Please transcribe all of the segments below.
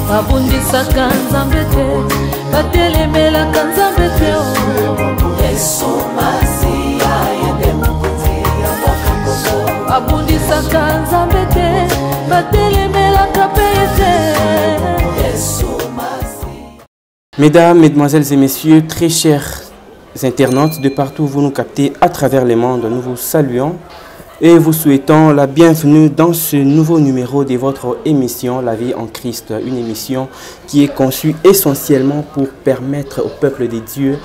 babundisaka nzambe te batelemelaka nzambe te Yesu Masiya yende mokonzi ya mboka Kongo babundisaka nzambe te batelemelaka pe te Yesu Masiya. Mesdames, Mesdemoiselles et Messieurs, très chers internautes de partout où vous nous captez à travers le monde, nous vous saluons et vous souhaitons la bienvenue dans ce nouveau numéro de votre émission La vie en Christ, une émission qui est conçue essentiellement pour permettre au peuple de Dieu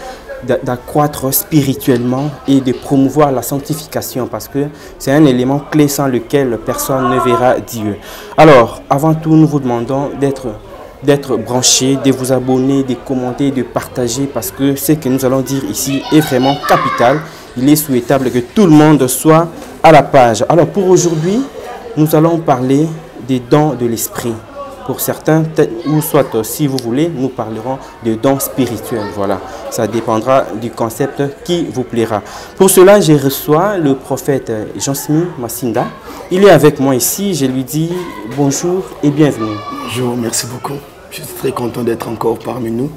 d'accroître spirituellement et de promouvoir la sanctification parce que c'est un élément clé sans lequel personne ne verra Dieu. Alors, avant tout, nous vous demandons d'être branchés, de vous abonner, de commenter, de partager parce que ce que nous allons dire ici est vraiment capital. Il est souhaitable que tout le monde soit à la page. Alors pour aujourd'hui, nous allons parler des dons de l'esprit. Pour certains, ou soit si vous voulez, nous parlerons de dons spirituels. Voilà, ça dépendra du concept qui vous plaira. Pour cela, je reçois le prophète Jean-Smith Masinda. Il est avec moi ici. Je lui dis bonjour et bienvenue. Bonjour, merci beaucoup. Je suis très content d'être encore parmi nous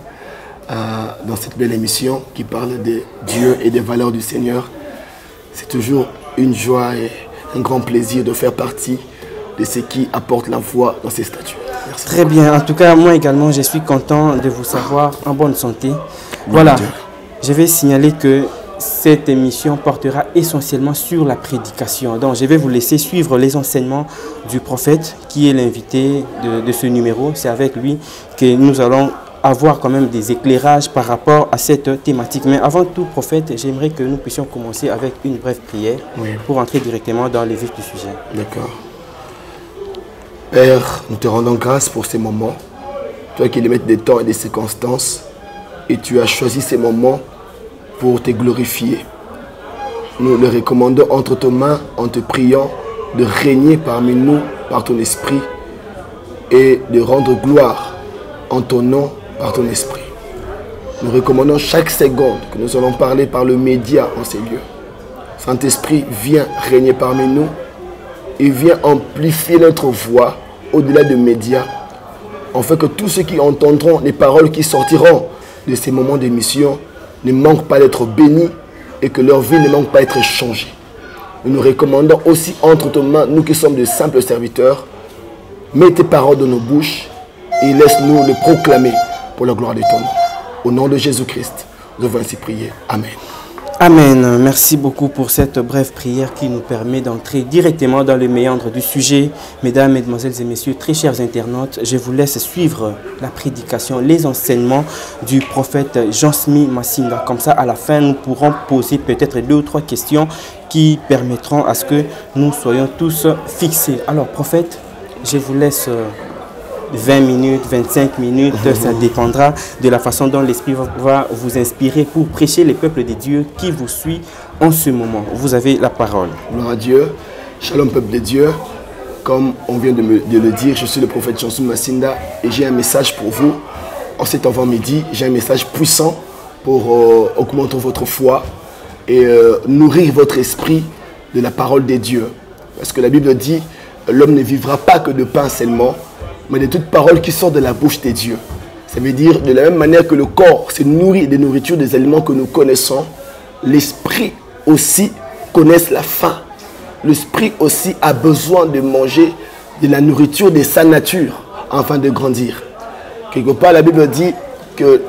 dans cette belle émission qui parle de Dieu et des valeurs du Seigneur. C'est toujours une joie et un grand plaisir de faire partie de ce qui apporte la foi dans ces statuts. Merci. Très bien. En tout cas, moi également, je suis content de vous savoir en bonne santé. Voilà, je vais signaler que cette émission portera essentiellement sur la prédication. Donc, je vais vous laisser suivre les enseignements du prophète qui est l'invité de ce numéro. C'est avec lui que nous allons avoir quand même des éclairages par rapport à cette thématique. Mais avant tout, prophète, j'aimerais que nous puissions commencer avec une brève prière pour entrer directement dans le vif du sujet. D'accord. Père, nous te rendons grâce pour ces moments. Toi qui es le maître des temps et des circonstances, et tu as choisi ces moments pour te glorifier. Nous le recommandons entre tes mains en te priant de régner parmi nous par ton esprit et de rendre gloire en ton nom par ton esprit. Nous recommandons chaque seconde que nous allons parler par le média en ces lieux. Saint-Esprit, viens régner parmi nous et viens amplifier notre voix au-delà des médias, afin que tous ceux qui entendront les paroles qui sortiront de ces moments d'émission ne manquent pas d'être bénis et que leur vie ne manque pas d'être changée. Nous nous recommandons aussi entre tes mains, nous qui sommes de simples serviteurs, mets tes paroles dans nos bouches et laisse-nous le proclamer pour la gloire de ton nom. Au nom de Jésus-Christ, nous avons ainsi prié. Amen. Amen. Merci beaucoup pour cette brève prière qui nous permet d'entrer directement dans le méandre du sujet. Mesdames, Mesdemoiselles et Messieurs, très chers internautes, je vous laisse suivre la prédication, les enseignements du prophète Jean-Smith Masinda. Comme ça, à la fin, nous pourrons poser peut-être 2 ou 3 questions qui permettront à ce que nous soyons tous fixés. Alors, prophète, je vous laisse 20 minutes, 25 minutes, ça dépendra de la façon dont l'Esprit va vous inspirer pour prêcher les peuples de Dieu qui vous suit en ce moment. Vous avez la parole. Gloire à Dieu. Shalom peuple de Dieu. Comme on vient de le dire, je suis le prophète Jean-Smith Masinda et j'ai un message pour vous. En cet avant-midi, j'ai un message puissant pour augmenter votre foi et nourrir votre esprit de la parole de Dieu. Parce que la Bible dit, l'homme ne vivra pas que de pain seulement, mais de toute parole qui sort de la bouche de Dieu. Ça veut dire, de la même manière que le corps se nourrit des nourritures, des aliments que nous connaissons, l'esprit aussi connaît la faim. L'esprit aussi a besoin de manger de la nourriture de sa nature afin de grandir. Quelque part, la Bible dit que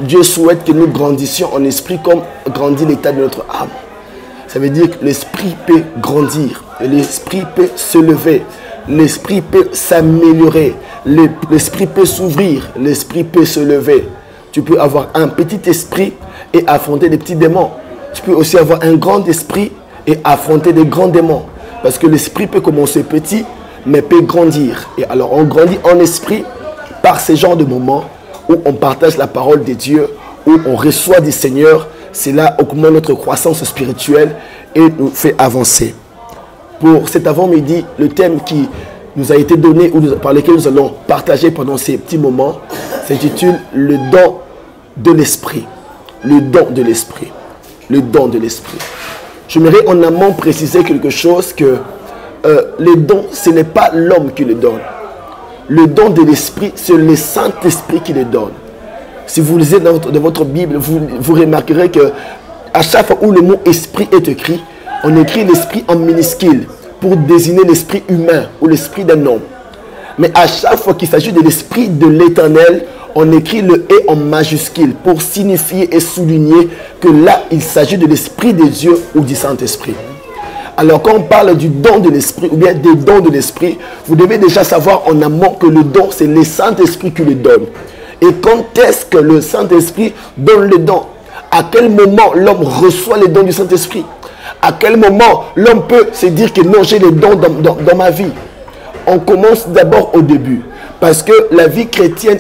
Dieu souhaite que nous grandissions en esprit comme grandit l'état de notre âme. Ça veut dire que l'esprit peut grandir, l'esprit peut se lever. L'esprit peut s'améliorer, l'esprit peut s'ouvrir, l'esprit peut se lever. Tu peux avoir un petit esprit et affronter des petits démons. Tu peux aussi avoir un grand esprit et affronter des grands démons. Parce que l'esprit peut commencer petit, mais peut grandir. Et alors on grandit en esprit par ces genres de moments où on partage la parole de Dieu, où on reçoit du Seigneur. Cela augmente notre croissance spirituelle et nous fait avancer. Pour cet avant-midi, le thème qui nous a été donné, ou par lequel nous allons partager pendant ces petits moments, s'intitule « Le don de l'esprit ». Le don de l'esprit. Le don de l'esprit. J'aimerais en amont préciser quelque chose que les dons, ce n'est pas l'homme qui le donne. le don de l'Esprit, c'est le Saint-Esprit qui le donne. Si vous lisez dans votre Bible, vous remarquerez que à chaque fois où le mot esprit est écrit, on écrit l'esprit en minuscule pour désigner l'esprit humain ou l'esprit d'un homme. Mais à chaque fois qu'il s'agit de l'esprit de l'Éternel, on écrit le « et » en majuscule pour signifier et souligner que là, il s'agit de l'esprit de Dieu ou du Saint-Esprit. Alors quand on parle du don de l'esprit ou bien des dons de l'esprit, vous devez déjà savoir en amont que le don, c'est le Saint-Esprit qui le donne. Et quand est-ce que le Saint-Esprit donne le don? À quel moment l'homme reçoit les dons du Saint-Esprit? À quel moment l'homme peut se dire que non, j'ai les dons dans ma vie? On commence d'abord au début. Parce que la vie chrétienne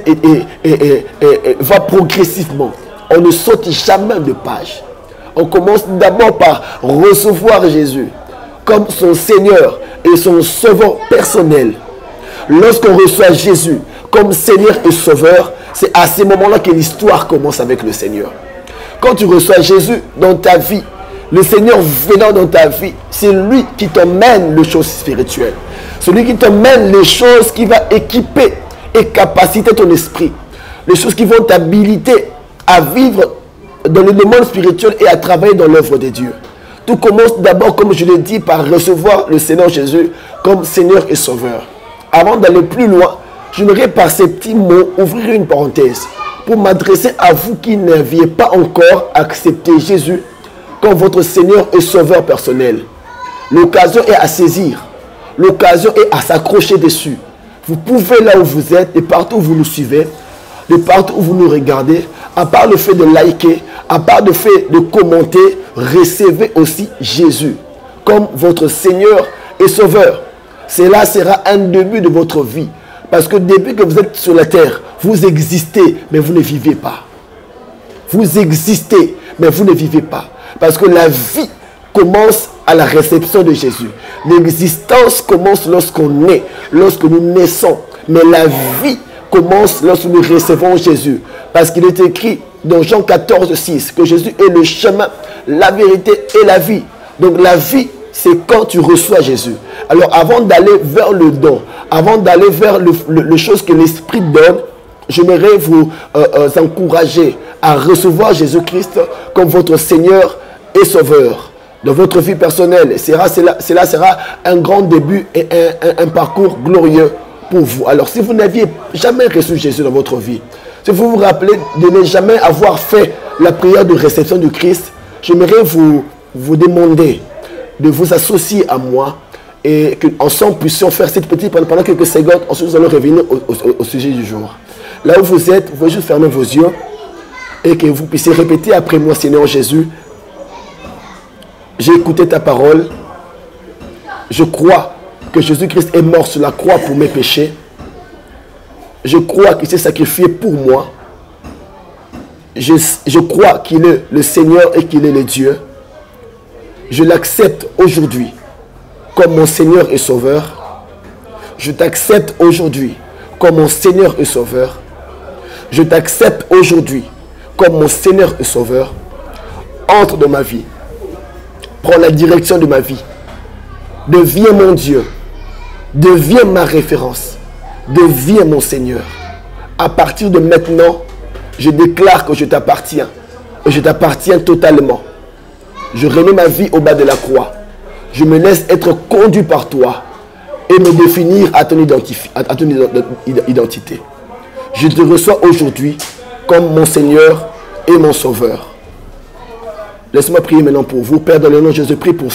va progressivement. On ne saute jamais de page. On commence d'abord par recevoir Jésus comme son Seigneur et son Sauveur personnel. Lorsqu'on reçoit Jésus comme Seigneur et Sauveur, c'est à ce moment-là que l'histoire commence avec le Seigneur. Quand tu reçois Jésus dans ta vie, le Seigneur venant dans ta vie, c'est lui qui t'emmène les choses spirituelles. Celui qui t'emmène les choses qui va équiper et capaciter ton esprit. Les choses qui vont t'habiliter à vivre dans le monde spirituel et à travailler dans l'œuvre de Dieu. Tout commence d'abord, comme je l'ai dit, par recevoir le Seigneur Jésus comme Seigneur et Sauveur. Avant d'aller plus loin, j'aimerais par ces petits mots ouvrir une parenthèse pour m'adresser à vous qui n'aviez pas encore accepté Jésus comme votre Seigneur et Sauveur personnel. L'occasion est à saisir. L'occasion est à s'accrocher dessus. Vous pouvez, là où vous êtes, et partout où vous nous suivez, de partout où vous nous regardez, à part le fait de liker, à part le fait de commenter, recevez aussi Jésus comme votre Seigneur et Sauveur. Cela sera un début de votre vie. Parce que depuis que vous êtes sur la terre, vous existez, mais vous ne vivez pas. Vous existez, mais vous ne vivez pas. Parce que la vie commence à la réception de Jésus. L'existence commence lorsqu'on naît, lorsque nous naissons. Mais la vie commence lorsque nous recevons Jésus. Parce qu'il est écrit dans Jean 14, 6 que Jésus est le chemin, la vérité et la vie. Donc la vie, c'est quand tu reçois Jésus. Alors avant d'aller vers le don, avant d'aller vers les choses que l'Esprit donne, j'aimerais vous encourager à recevoir Jésus-Christ comme votre Seigneur et Sauveur dans votre vie personnelle. Cela sera un grand début et un parcours glorieux pour vous. Alors si vous n'aviez jamais reçu Jésus dans votre vie, si vous vous rappelez de ne jamais avoir fait la prière de réception de Christ, j'aimerais vous demander de vous associer à moi et qu'ensemble puissions faire cette petite pendant quelques secondes. Ensuite nous allons revenir au sujet du jour. Là où vous êtes, vous pouvez juste fermer vos yeux et que vous puissiez répéter après moi: Seigneur Jésus, j'ai écouté ta parole. Je crois que Jésus-Christ est mort sur la croix pour mes péchés. Je crois qu'il s'est sacrifié pour moi. Je crois qu'il est le Seigneur et qu'il est le Dieu. Je l'accepte aujourd'hui comme mon Seigneur et Sauveur. Je t'accepte aujourd'hui comme mon Seigneur et Sauveur. Je t'accepte aujourd'hui comme mon Seigneur et Sauveur. Entre dans ma vie. Prends la direction de ma vie. Deviens mon Dieu. Deviens ma référence. Deviens mon Seigneur. À partir de maintenant, je déclare que je t'appartiens. Et je t'appartiens totalement. Je remets ma vie au bas de la croix. Je me laisse être conduit par toi et me définir à ton identité. Je te reçois aujourd'hui comme mon Seigneur et mon Sauveur. Laisse-moi prier maintenant pour vous. Père, dans le nom de Jésus, prie pour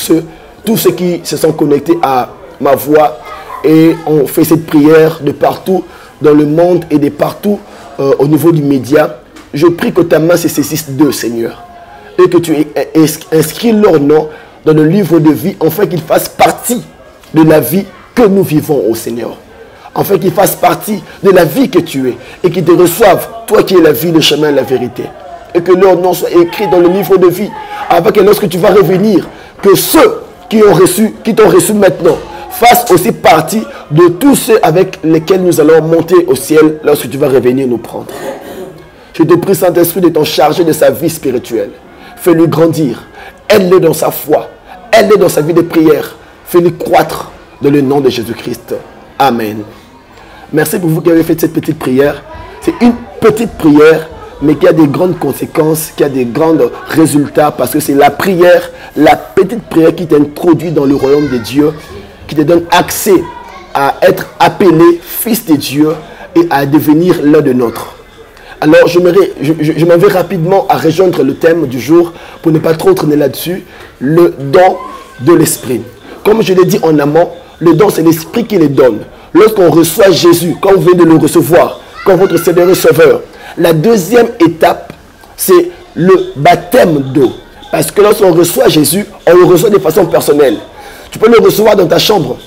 tous ceux qui se sont connectés à ma voix et ont fait cette prière de partout dans le monde et de partout au niveau du média. Je prie que ta main se saisisse d'eux, Seigneur, et que tu inscris leur nom dans le livre de vie, afin qu'ils fassent partie de la vie que nous vivons au Seigneur. Afin qu'ils fassent partie de la vie que tu es et qu'ils te reçoivent, toi qui es la vie, le chemin et la vérité. Et que leur nom soit écrit dans le livre de vie, afin que lorsque tu vas revenir, que ceux qui t'ont reçu maintenant fassent aussi partie de tous ceux avec lesquels nous allons monter au ciel lorsque tu vas revenir nous prendre. Je te prie, Saint-Esprit, de t'en charger de sa vie spirituelle. Fais-le grandir. Aide-le dans sa foi. Aide-le dans sa vie de prière. Fais-le croître dans le nom de Jésus-Christ. Amen. Merci pour vous qui avez fait cette petite prière. C'est une petite prière, mais qui a des grandes conséquences, qui a des grands résultats, parce que c'est la prière, la petite prière qui t'introduit dans le royaume de Dieu, qui te donne accès à être appelé fils de Dieu et à devenir l'un de nôtres. Alors, je m'en vais rapidement à rejoindre le thème du jour pour ne pas trop traîner là-dessus, le don de l'esprit. Comme je l'ai dit en amont, le don, c'est l'esprit qui le donne. Lorsqu'on reçoit Jésus, quand vous venez de le recevoir, comme votre Seigneur et Sauveur, la deuxième étape, c'est le baptême d'eau. Parce que lorsqu'on reçoit Jésus, on le reçoit de façon personnelle. Tu peux le recevoir dans ta chambre.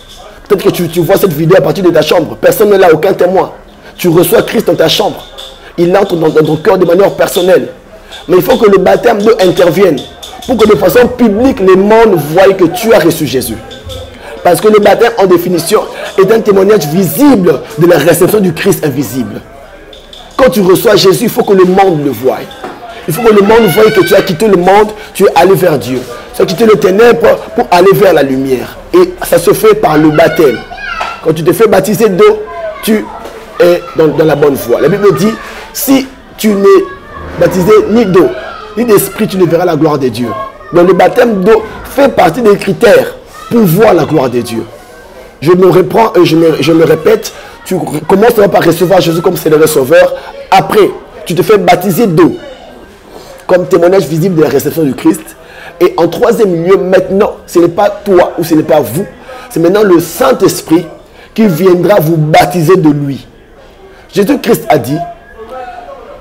Peut-être que tu vois cette vidéo à partir de ta chambre. Personne n'est là, aucun témoin. Tu reçois Christ dans ta chambre. Il entre dans ton cœur de manière personnelle. Mais il faut que le baptême d'eau intervienne pour que de façon publique, le monde voie que tu as reçu Jésus. Parce que le baptême, en définition, est un témoignage visible de la réception du Christ invisible. Quand tu reçois Jésus, il faut que le monde le voie. Il faut que le monde voie que tu as quitté le monde, tu es allé vers Dieu. Tu as quitté les ténèbres pour aller vers la lumière. Et ça se fait par le baptême. Quand tu te fais baptiser d'eau, tu es dans la bonne voie. La Bible dit, si tu n'es baptisé ni d'eau, ni d'esprit, tu ne verras la gloire de Dieu. Donc le baptême d'eau fait partie des critères pour voir la gloire de Dieu. Je me reprends et je me répète, tu commences par recevoir Jésus comme Seigneur et Sauveur. Après, tu te fais baptiser d'eau comme témoignage visible de la réception du Christ. Et en troisième lieu, maintenant, ce n'est pas toi ou ce n'est pas vous, c'est maintenant le Saint-Esprit qui viendra vous baptiser de lui. Jésus-Christ a dit,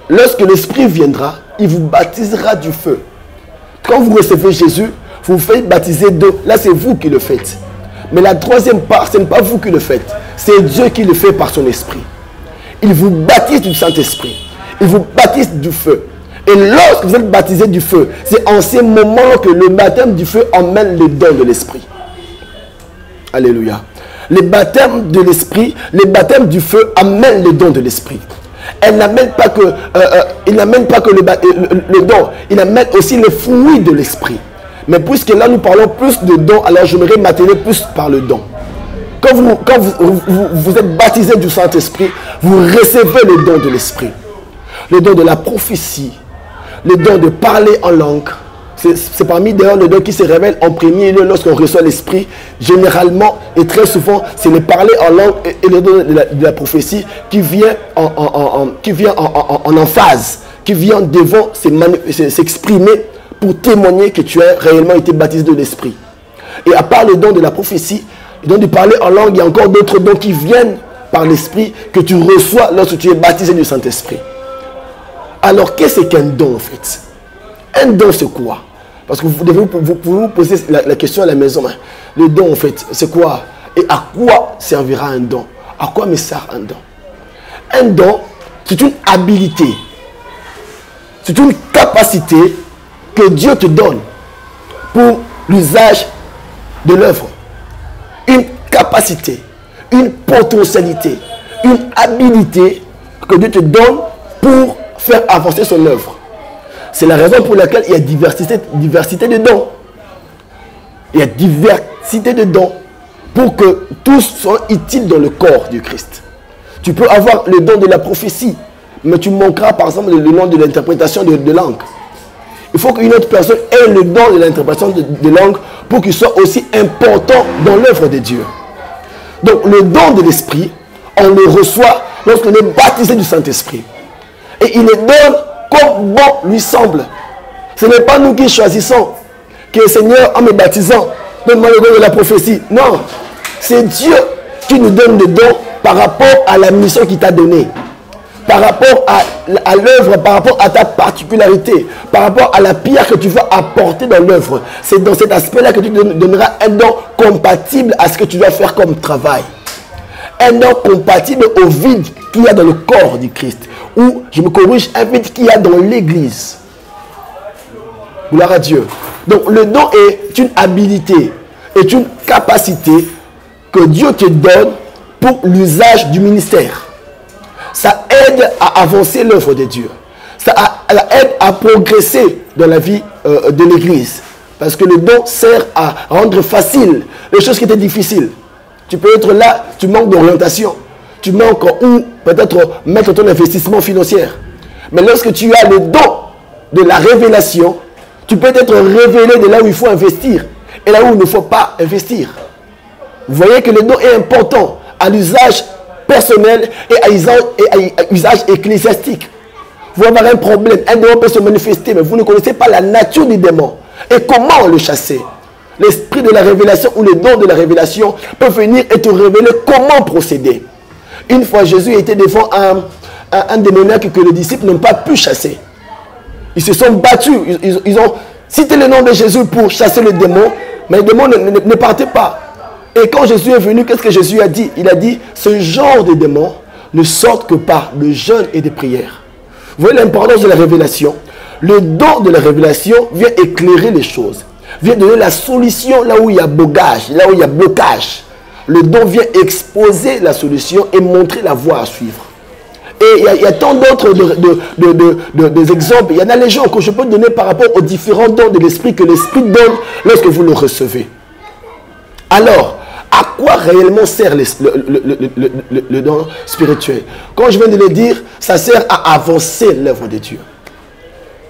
lorsque l'Esprit viendra, il vous baptisera du feu. Quand vous recevez Jésus, vous vous faites baptiser d'eau. Là, c'est vous qui le faites. Mais la troisième part, ce n'est pas vous qui le faites. C'est Dieu qui le fait par son esprit. Il vous baptise du Saint-Esprit. Il vous baptise du feu. Et lorsque vous êtes baptisé du feu, c'est en ces moments que le baptême du feu emmène les dons de l'esprit. Alléluia. Le baptême de l'esprit, le baptême du feu amène les dons de l'esprit. Elle n'amène pas que, il n'amène pas que le don, il amène aussi les fruits de l'esprit. Mais puisque là nous parlons plus de dons, alors je j'aimerais m'atteler plus par le don. Quand vous êtes baptisé du Saint-Esprit, vous recevez le don de l'esprit. Le don de la prophétie, le don de parler en langue. C'est parmi d'ailleurs le don qui se révèle en premier lieu lorsqu'on reçoit l'esprit. Généralement et très souvent, c'est le parler en langue et le don de la prophétie qui vient en emphase, qui vient devant s'exprimer pour témoigner que tu as réellement été baptisé de l'esprit. Et à part le don de la prophétie, le don de parler en langue, il y a encore d'autres dons qui viennent par l'esprit que tu reçois lorsque tu es baptisé du Saint-Esprit. Alors, qu'est-ce qu'un don en fait? Un don, c'est quoi? Parce que vous devez vous poser la question à la maison. Hein. Le don, en fait, c'est quoi? Et à quoi servira un don? À quoi me sert un don? Un don, c'est une habilité. C'est une capacité que Dieu te donne pour l'usage de l'œuvre. Une capacité, une potentialité, une habilité que Dieu te donne pour faire avancer son œuvre. C'est la raison pour laquelle il y a diversité de dons. Il y a diversité de dons pour que tous soient utiles dans le corps du Christ. Tu peux avoir le don de la prophétie, mais tu manqueras par exemple le don de l'interprétation de langue. Il faut qu'une autre personne ait le don de l'interprétation de langue pour qu'il soit aussi important dans l'œuvre de Dieu. Donc le don de l'esprit, on le reçoit lorsqu'on est baptisé du Saint-Esprit. Et il le donne comme bon lui semble. Ce n'est pas nous qui choisissons que le Seigneur, en me baptisant, donne-moi le don de la prophétie. Non, c'est Dieu qui nous donne le don par rapport à la mission qu'il t'a donnée. Par rapport à l'œuvre, par rapport à ta particularité, par rapport à la pierre que tu vas apporter dans l'œuvre. C'est dans cet aspect-là que tu donneras un don compatible à ce que tu dois faire comme travail. Un don compatible au vide qu'il y a dans le corps du Christ. Ou, je me corrige, un vide qu'il y a dans l'église. Gloire à Dieu. Donc le don est une habilité, est une capacité que Dieu te donne pour l'usage du ministère. Ça aide à avancer l'œuvre de Dieu. Ça aide à progresser dans la vie de l'église. Parce que le don sert à rendre facile les choses qui étaient difficiles. Tu peux être là, tu manques d'orientation. tu manques où peut-être mettre ton investissement financier. Mais lorsque tu as le don de la révélation, tu peux être révélé de là où il faut investir et là où il ne faut pas investir. Vous voyez que le don est important à l'usage personnel et à usage ecclésiastique. Vous avez un problème, un démon peut se manifester, mais vous ne connaissez pas la nature du démon et comment le chasser. L'esprit de la révélation ou le don de la révélation peut venir et te révéler comment procéder. Une fois, Jésus était devant un démoniaque que les disciples n'ont pas pu chasser. Ils se sont battus, ils ont cité le nom de Jésus pour chasser le démon, mais le démon ne partait pas. Et quand Jésus est venu, qu'est-ce que Jésus a dit? Il a dit, ce genre de démons ne sortent que par le jeûne et des prières. Vous voyez l'importance de la révélation. Le don de la révélation vient éclairer les choses, vient donner la solution là où il y a bogage, là où il y a blocage. Le don vient exposer la solution et montrer la voie à suivre. Et il y a tant d'autres des exemples. Il y en a les gens que je peux donner par rapport aux différents dons de l'esprit que l'esprit donne lorsque vous le recevez. Alors, à quoi réellement sert le don spirituel? Quand je viens de le dire, ça sert à avancer l'œuvre de Dieu.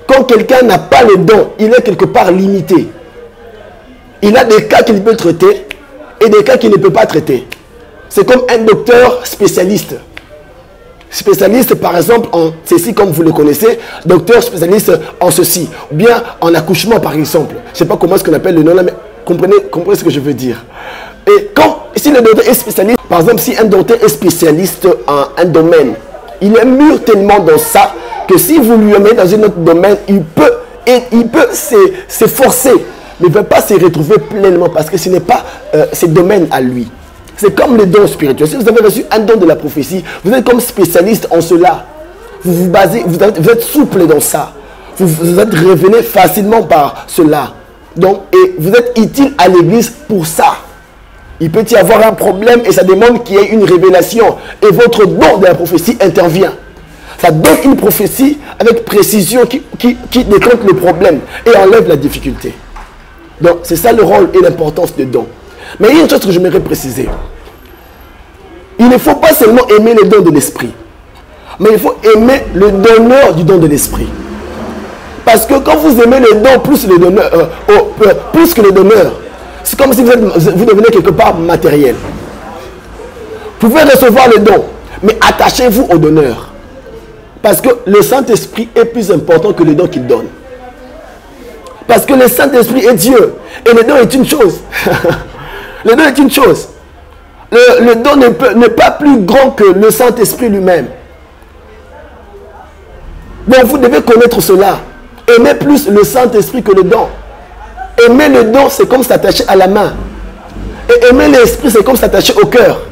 Quand quelqu'un n'a pas le don, il est quelque part limité. Il a des cas qu'il peut traiter et des cas qu'il ne peut pas traiter. C'est comme un docteur spécialiste. Spécialiste par exemple en ceci comme vous le connaissez, docteur spécialiste en ceci, ou bien en accouchement par exemple. Je ne sais pas comment est-ce qu'on appelle le nom là, mais comprenez ce que je veux dire. Et si le docteur est spécialiste, par exemple si un docteur est spécialiste en un domaine, il est mûr tellement dans ça que si vous lui mettez dans un autre domaine, il peut s'efforcer, mais il ne peut pas se retrouver pleinement parce que ce n'est pas ce domaine à lui. C'est comme le don spirituel. Si vous avez reçu un don de la prophétie, vous êtes comme spécialiste en cela. Vous êtes souple dans ça. Vous êtes révélé facilement par cela. Donc, et vous êtes utile à l'église pour ça. Il peut y avoir un problème et ça demande qu'il y ait une révélation. Et votre don de la prophétie intervient. Ça donne une prophétie avec précision qui décompte le problème et enlève la difficulté. Donc, c'est ça le rôle et l'importance des dons. Mais il y a une chose que j'aimerais préciser. Il ne faut pas seulement aimer le don de l'esprit, mais il faut aimer le donneur du don de l'esprit. Parce que quand vous aimez le don plus que le donneur, c'est comme si vous devenez quelque part matériel. Vous pouvez recevoir le don, mais attachez-vous au donneur. Parce que le Saint-Esprit est plus important que le don qu'il donne. Parce que le Saint-Esprit est Dieu. Et le don est une chose. Le don est une chose. Le don n'est pas plus grand que le Saint-Esprit lui-même. Donc vous devez connaître cela. Aimer plus le Saint-Esprit que le don. Aimer le don, c'est comme s'attacher à la main. Et aimer l'esprit, c'est comme s'attacher au cœur.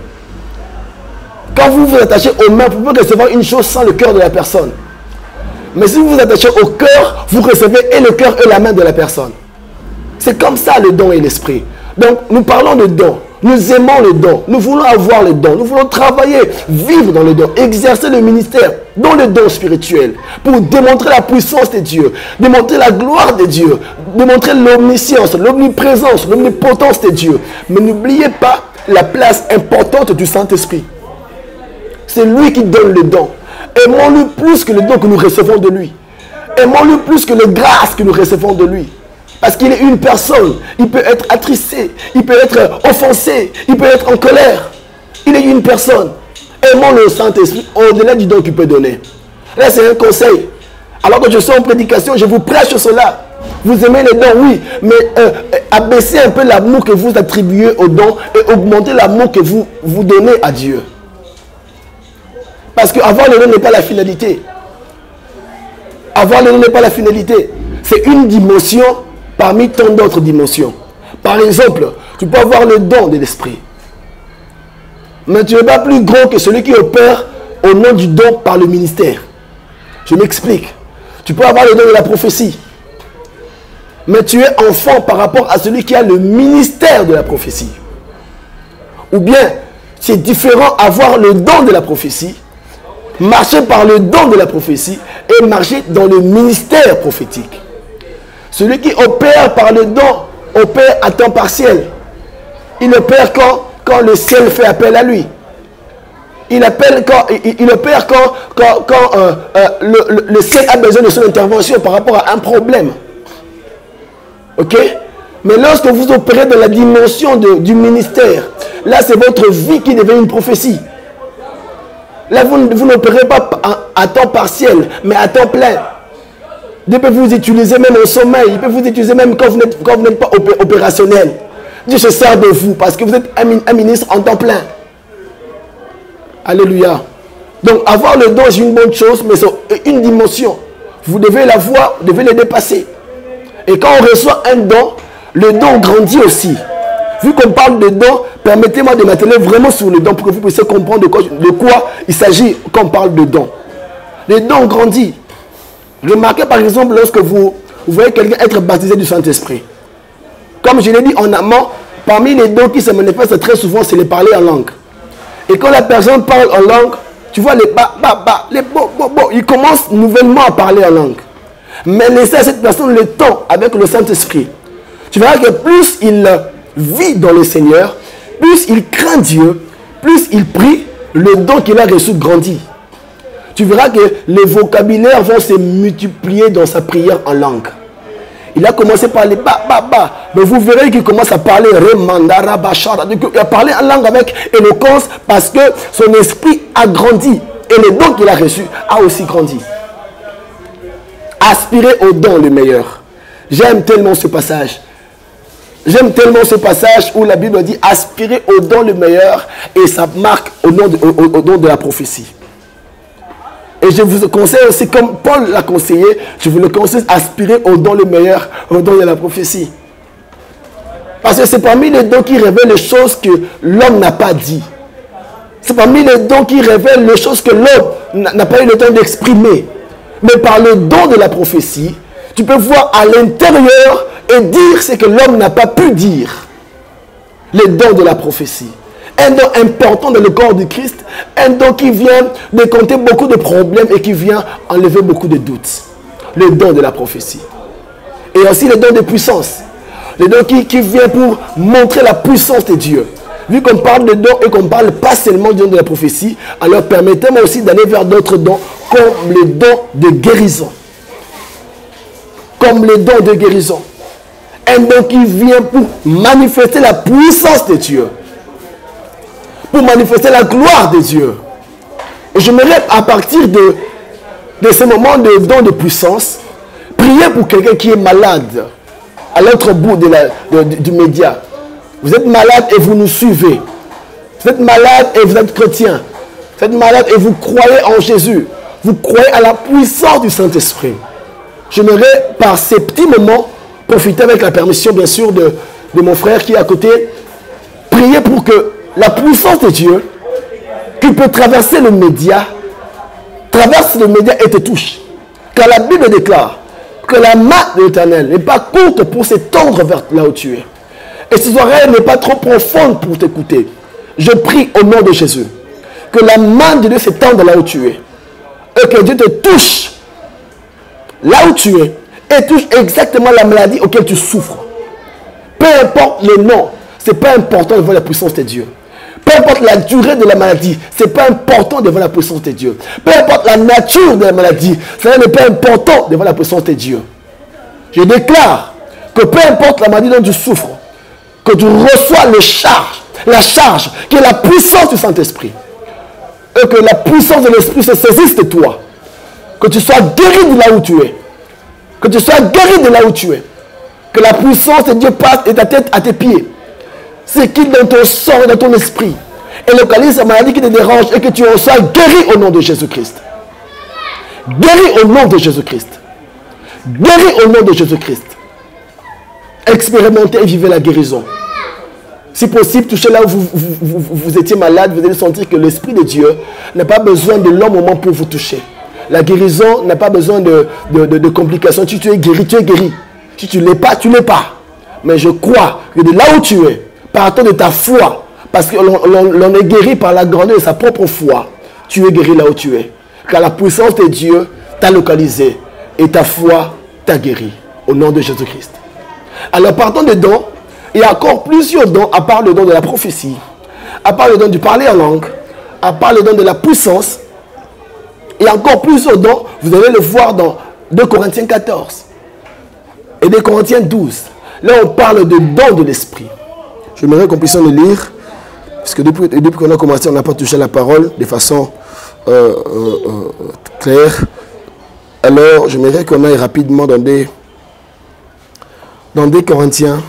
Quand vous vous attachez aux mains, vous pouvez recevoir une chose sans le cœur de la personne. Mais si vous vous attachez au cœur, vous recevez et le cœur et la main de la personne. C'est comme ça le don et l'esprit. Donc nous parlons de don. Nous aimons le don. Nous voulons avoir le don. Nous voulons travailler, vivre dans le don, exercer le ministère dans le don spirituel pour démontrer la puissance de Dieu, démontrer la gloire de Dieu, démontrer l'omniscience, l'omniprésence, l'omnipotence de Dieu. Mais n'oubliez pas la place importante du Saint-Esprit. C'est lui qui donne le don. Aimons-le plus que le don que nous recevons de lui. Aimons-le plus que les grâces que nous recevons de lui. Parce qu'il est une personne. Il peut être attristé. Il peut être offensé. Il peut être en colère. Il est une personne. Aimons le Saint-Esprit au-delà du don qu'il peut donner. Là, c'est un conseil. Alors que je suis en prédication, je vous prêche cela. Vous aimez les dons, oui. Mais abaissez un peu l'amour que vous attribuez aux dons et augmentez l'amour que vous donnez à Dieu. Parce qu'avoir le don n'est pas la finalité. Avoir le don n'est pas la finalité. C'est une dimension parmi tant d'autres dimensions. Par exemple, tu peux avoir le don de l'esprit. Mais tu n'es pas plus grand que celui qui opère au nom du don par le ministère. Je m'explique. Tu peux avoir le don de la prophétie. Mais tu es enfant par rapport à celui qui a le ministère de la prophétie. Ou bien, c'est différent avoir le don de la prophétie, marcher par le don de la prophétie et marcher dans le ministère prophétique. Celui qui opère par le don, opère à temps partiel. Il opère quand le ciel fait appel à lui. il appelle il opère quand le ciel a besoin de son intervention par rapport à un problème. Ok? Mais lorsque vous opérez dans la dimension du ministère, là c'est votre vie qui devient une prophétie. Là vous n'opérez pas à temps partiel, mais à temps plein. Dieu peut vous utiliser même au sommeil, il peut vous utiliser même quand vous n'êtes pas opérationnel. Dieu se sert de vous parce que vous êtes un ministre en temps plein. Alléluia. Donc avoir le don, c'est une bonne chose, mais c'est une dimension. Vous devez la voir, vous devez le dépasser. Et quand on reçoit un don, le don grandit aussi. Vu qu'on parle de don, permettez-moi de m'atteler vraiment sur le don pour que vous puissiez comprendre de quoi il s'agit quand on parle de don. Le don grandit. Remarquez par exemple lorsque vous voyez quelqu'un être baptisé du Saint-Esprit. Comme je l'ai dit en amont, parmi les dons qui se manifestent très souvent, c'est les parler en langue. Et quand la personne parle en langue, tu vois les il commence nouvellement à parler en langue. Mais laissez à cette personne le temps avec le Saint-Esprit. Tu verras que plus il vit dans le Seigneur, plus il craint Dieu, plus il prie, le don qu'il a reçu grandit. Tu verras que les vocabulaires vont se multiplier dans sa prière en langue. Il a commencé par les mais vous verrez qu'il commence à parler il a parlé en langue avec éloquence parce que son esprit a grandi et le don qu'il a reçu a aussi grandi. Aspirer au don le meilleur. J'aime tellement ce passage. J'aime tellement ce passage où la Bible dit aspirer au don le meilleur et ça marque au don de la prophétie. Et je vous conseille aussi, comme Paul l'a conseillé, je vous le conseille, aspirer au don le meilleur, au don de la prophétie. Parce que c'est parmi les dons qui révèlent les choses que l'homme n'a pas dit. C'est parmi les dons qui révèlent les choses que l'homme n'a pas eu le temps d'exprimer. Mais par le don de la prophétie, tu peux voir à l'intérieur et dire ce que l'homme n'a pas pu dire. Le don de la prophétie. Un don important dans le corps du Christ. Un don qui vient décompter beaucoup de problèmes et qui vient enlever beaucoup de doutes. Le don de la prophétie. Et aussi le don de puissance. Le don qui vient pour montrer la puissance de Dieu. Vu qu'on parle de dons et qu'on ne parle pas seulement du don de la prophétie, alors permettez-moi aussi d'aller vers d'autres dons comme le don de guérison. Comme le don de guérison. Un don qui vient pour manifester la puissance de Dieu. Pour manifester la gloire de Dieu. Et j'aimerais à partir de ce moment de don de puissance, prier pour quelqu'un qui est malade à l'autre bout du média. Vous êtes malade et vous nous suivez. Vous êtes malade et vous êtes chrétien. Vous êtes malade et vous croyez en Jésus. Vous croyez à la puissance du Saint-Esprit. J'aimerais par ces petits moments profiter avec la permission bien sûr de mon frère qui est à côté. Prier pour que la puissance de Dieu qui peut traverser le média, traverse le média et te touche. Car la Bible déclare que la main de l'Éternel n'est pas courte pour s'étendre vers là où tu es. Et ses oreilles n'est pas trop profonde pour t'écouter. Je prie au nom de Jésus que la main de Dieu s'étende là où tu es. Et que Dieu te touche là où tu es. Et touche exactement la maladie auquel tu souffres. Peu importe le nom, ce n'est pas important de voir la puissance de Dieu. Peu importe la durée de la maladie, ce n'est pas important de voir la puissance de Dieu. Peu importe la nature de la maladie, cela n'est pas important de voir la puissance de Dieu. Je déclare que peu importe la maladie dont tu souffres, que tu reçois la charge qui est la puissance du Saint-Esprit. Et que la puissance de l'Esprit se saisisse de toi. Que tu sois guéri de là où tu es. Que tu sois guéri de là où tu es. Que la puissance de Dieu passe de ta tête à tes pieds. C'est qui dans ton sang et dans ton esprit. Et localise la maladie qui te dérange et que tu en sois guéri au nom de Jésus-Christ. Guéri au nom de Jésus-Christ. Guéri au nom de Jésus-Christ. Expérimentez et vivez la guérison. Si possible, touchez là où vous étiez malade, vous allez sentir que l'Esprit de Dieu n'a pas besoin de long moment pour vous toucher. La guérison n'a pas besoin de complications. Si tu es guéri, tu es guéri. Si tu ne l'es pas, tu ne l'es pas. Mais je crois que de là où tu es, partant de ta foi, parce que l'on est guéri par la grandeur de sa propre foi, tu es guéri là où tu es. Car la puissance de Dieu t'a localisé et ta foi t'a guéri. Au nom de Jésus-Christ. Alors partant de dons, il y a encore plusieurs dons, à part le don de la prophétie, à part le don du parler en langue, à part le don de la puissance, et encore plus au don, vous allez le voir dans 2 Corinthiens 14 et 2 Corinthiens 12. Là, on parle de don de l'esprit. J'aimerais qu'on puisse le lire, parce que depuis qu'on a commencé, on n'a pas touché la parole de façon claire. Alors, j'aimerais qu'on aille rapidement dans 2 Corinthiens.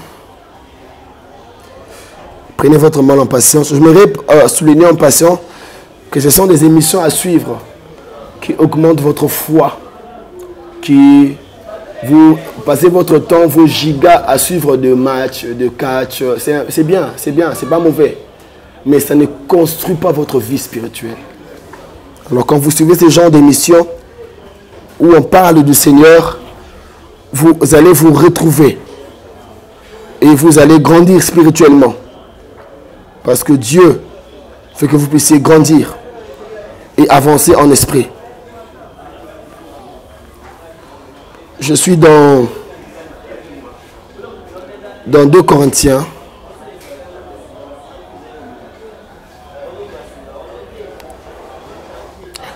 Prenez votre mal en patience. J'aimerais souligner en patience que ce sont des émissions à suivre qui augmentent votre foi, qui vous passez votre temps, vos gigas à suivre de matchs, de catch. C'est bien, c'est pas mauvais. Mais ça ne construit pas votre vie spirituelle. Alors quand vous suivez ce genre d'émissions où on parle du Seigneur, vous allez vous retrouver et vous allez grandir spirituellement. Parce que Dieu fait que vous puissiez grandir et avancer en esprit. Je suis dans 2 Corinthiens.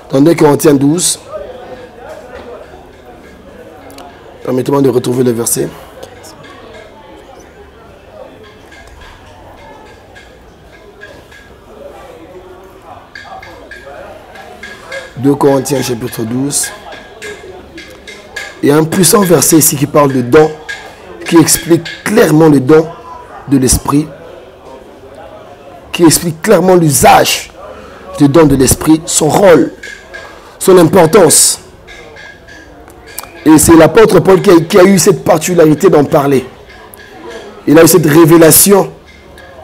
Dans 2 Corinthiens 12. Permettez-moi de retrouver le verset. « 2 Corinthiens chapitre 12. Il y a un puissant verset ici qui parle de don, qui explique clairement le don de l'esprit, qui explique clairement l'usage du don de l'esprit, son rôle, son importance. Et c'est l'apôtre Paul qui a eu cette particularité d'en parler. Il a eu cette révélation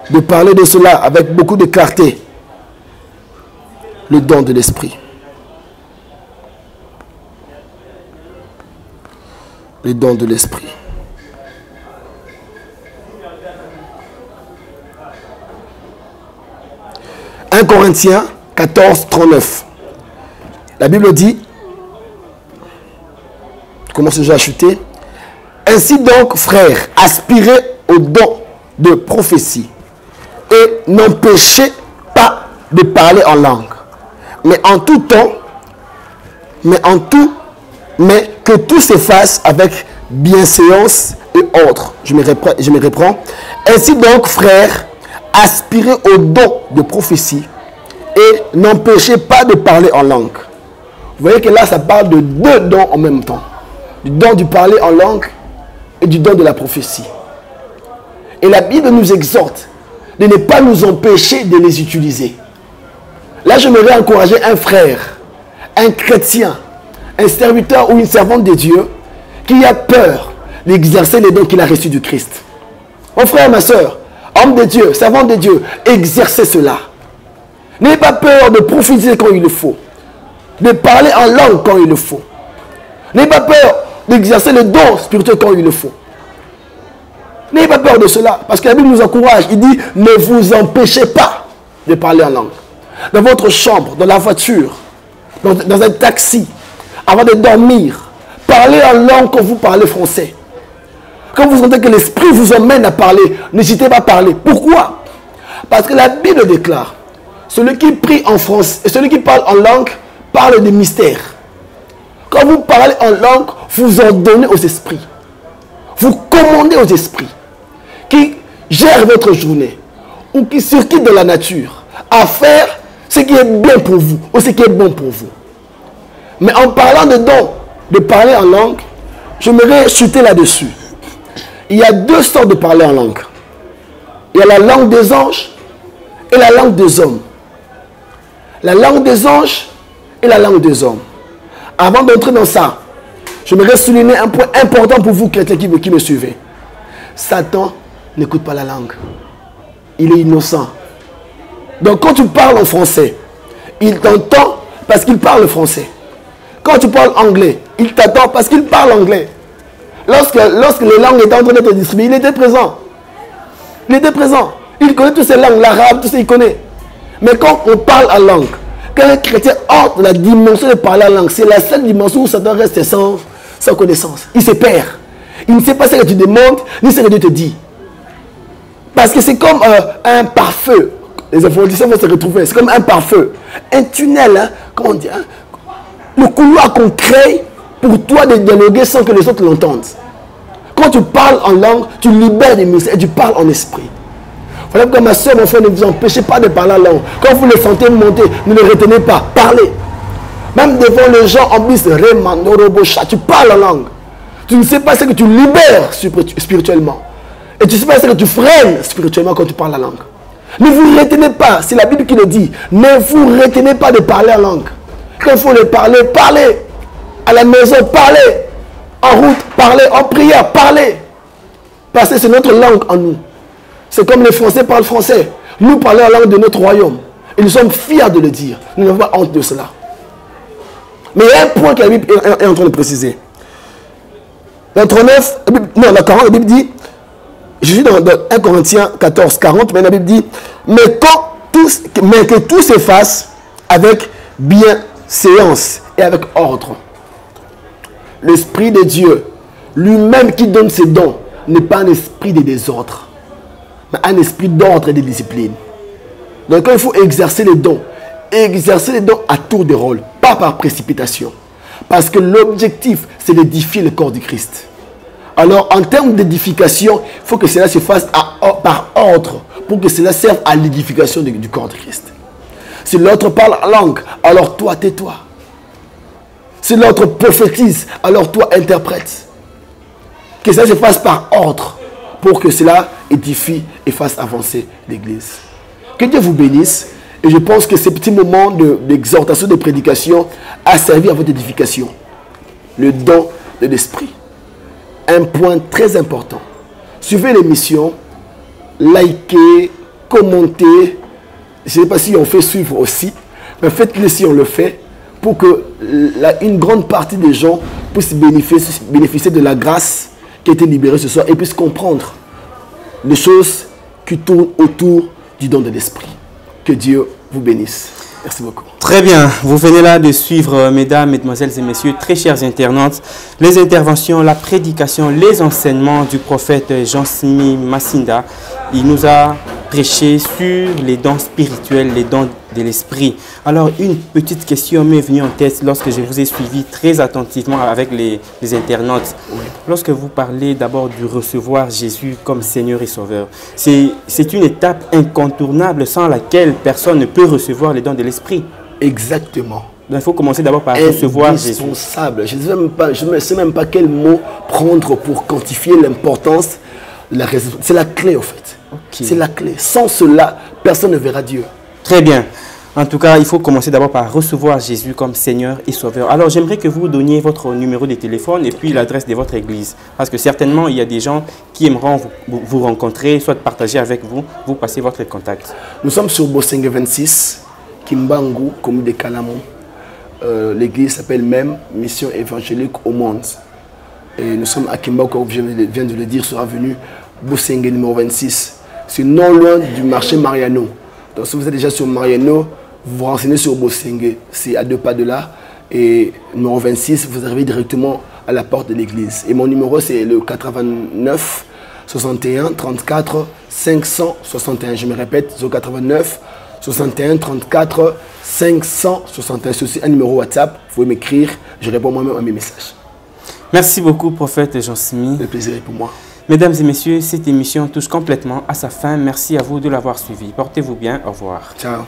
de parler de cela avec beaucoup de clarté. Le don de l'esprit. Les dons de l'esprit. « 1 Corinthiens 14, 39. La Bible dit, comment j'ai acheté, ainsi donc, frères, aspirez au don de prophétie et n'empêchez pas de parler en langue, mais en tout temps, mais que tout se fasse avec bienséance et ordre. Je me reprends. Ainsi donc, frères, aspirez au don de prophétie et n'empêchez pas de parler en langue. Vous voyez que là, ça parle de 2 dons en même temps. Du don du parler en langue et du don de la prophétie. Et la Bible nous exhorte de ne pas nous empêcher de les utiliser. Là, j'aimerais encourager un frère, un chrétien, un serviteur ou une servante de Dieu qui a peur d'exercer les dons qu'il a reçus du Christ. Mon frère, ma soeur, homme de Dieu, servante de Dieu, exercez cela. N'ayez pas peur de prophétiser quand il le faut, de parler en langue quand il le faut. N'ayez pas peur d'exercer les dons spirituels quand il le faut. N'ayez pas peur de cela, parce que la Bible nous encourage. Il dit, ne vous empêchez pas de parler en langue. Dans votre chambre, dans la voiture, dans un taxi, avant de dormir, parlez en langue quand vous parlez français. Quand vous sentez que l'esprit vous emmène à parler, n'hésitez pas à parler. Pourquoi? Parce que la Bible déclare, celui qui prie en français et celui qui parle en langue parle de mystère. Quand vous parlez en langue, vous en donnez aux esprits. Vous commandez aux esprits qui gèrent votre journée ou qui circulent dans la nature à faire ce qui est bien pour vous ou ce qui est bon pour vous. Mais en parlant de don, de parler en langue, j'aimerais chuter là-dessus. Il y a 2 sortes de parler en langue. Il y a la langue des anges et la langue des hommes. La langue des anges et la langue des hommes. Avant d'entrer dans ça, j'aimerais souligner un point important pour vous, chrétiens qui me suivez. Satan n'écoute pas la langue. Il est innocent. Donc quand tu parles en français, il t'entend parce qu'il parle français. Quand tu parles anglais, il t'attend parce qu'il parle anglais. Lorsque les langues étaient en train d'être distribuées, il était présent. Il était présent. Il connaît toutes ces langues, l'arabe, tout ça, il connaît. Mais quand on parle en langue, quand un chrétien entre dans la dimension de parler en langue, c'est la seule dimension où Satan reste sans connaissance. Il se perd. Il ne sait pas ce que tu demandes, ni ce que Dieu te dit. Parce que c'est comme un pare-feu. les informations vont se retrouver. C'est comme un pare-feu. Un tunnel, hein, comment on dit, hein, le couloir qu'on crée pour toi de dialoguer sans que les autres l'entendent. Quand tu parles en langue, tu libères des mystères et tu parles en esprit. Voilà pourquoi ma soeur, mon frère, ne vous empêchez pas de parler en langue. Quand vous les sentez monter, ne les retenez pas. Parlez. Même devant les gens en bus, tu parles en langue. Tu ne sais pas ce que tu libères spirituellement. Et tu ne sais pas ce que tu freines spirituellement quand tu parles la langue. Ne vous retenez pas. C'est la Bible qui le dit. Ne vous retenez pas de parler en langue. Quand il faut les parler, parlez. À la maison, parlez. En route, parlez. En prière, parlez. Parce que c'est notre langue en nous. C'est comme les Français parlent français. Nous parlons la langue de notre royaume. Et nous sommes fiers de le dire. Nous n'avons pas honte de cela. Mais il y a un point que la Bible est en train de préciser. Dans 39, non, dans 40, la Bible dit, je suis dans 1 Corinthiens 14, 40, mais la Bible dit, mais que tout s'efface avec bienséance et avec ordre. L'Esprit de Dieu, lui-même qui donne ses dons, n'est pas un esprit de désordre, mais un esprit d'ordre et de discipline. Donc quand il faut exercer les dons à tour de rôle, pas par précipitation. Parce que l'objectif, c'est d'édifier le corps du Christ. Alors, en termes d'édification, il faut que cela se fasse par ordre, pour que cela serve à l'édification du corps du Christ. Si l'autre parle en langue, alors toi, tais-toi. Si l'autre prophétise, alors toi, interprète. Que cela se fasse par ordre, pour que cela édifie et fasse avancer l'Église. Que Dieu vous bénisse. Et je pense que ce petit moment d'exhortation, de prédication a servi à votre édification. Le don de l'esprit. Un point très important. Suivez l'émission, likez, commentez. Je ne sais pas si on fait suivre aussi, mais faites-le si on le fait, pour que une grande partie des gens puissent bénéficier de la grâce qui a été libérée ce soir et puissent comprendre les choses qui tournent autour du don de l'esprit. Que Dieu vous bénisse. Merci beaucoup. Très bien. Vous venez là de suivre, mesdames, mesdemoiselles et messieurs, très chers internautes, les interventions, la prédication, les enseignements du prophète Jean-Simi Masinda. Il nous a prêché sur les dons spirituels, les dons de l'esprit. Alors, une petite question m'est venue en tête lorsque je vous ai suivi très attentivement avec les internautes. Oui. Lorsque vous parlez d'abord du recevoir Jésus comme Seigneur et Sauveur, c'est une étape incontournable sans laquelle personne ne peut recevoir les dons de l'esprit. Exactement. Donc, il faut commencer d'abord par recevoir Jésus. Indispensable. Je ne sais même pas quel mot prendre pour quantifier l'importance. C'est la clé, en fait. Okay. C'est la clé. Sans cela, personne ne verra Dieu. Très bien. En tout cas, il faut commencer d'abord par recevoir Jésus comme Seigneur et Sauveur. Alors, j'aimerais que vous donniez votre numéro de téléphone et puis l'adresse de votre église. Parce que certainement, il y a des gens qui aimeront vous rencontrer, soit partager avec vous, vous passez votre contact. Nous sommes sur Bosengue 26, Kimbangu, commune de Kalamo. L'église s'appelle même Mission évangélique au monde. Et nous sommes à Kimbangu, comme je viens de le dire, sur l'avenue Bosengue numéro 26. C'est non loin du marché Mariano. Donc si vous êtes déjà sur Mariano, vous vous renseignez sur Bosengue. C'est à 2 pas de là. Et numéro 26, vous arrivez directement à la porte de l'église. Et mon numéro, c'est le 89 61 34 561. Je me répète, 089 61 34 561. C'est aussi un numéro WhatsApp. Vous pouvez m'écrire. Je réponds moi-même à mes messages. Merci beaucoup, prophète Jean-Simi. Le plaisir est pour moi. Mesdames et messieurs, cette émission touche complètement à sa fin. Merci à vous de l'avoir suivi. Portez-vous bien. Au revoir. Ciao.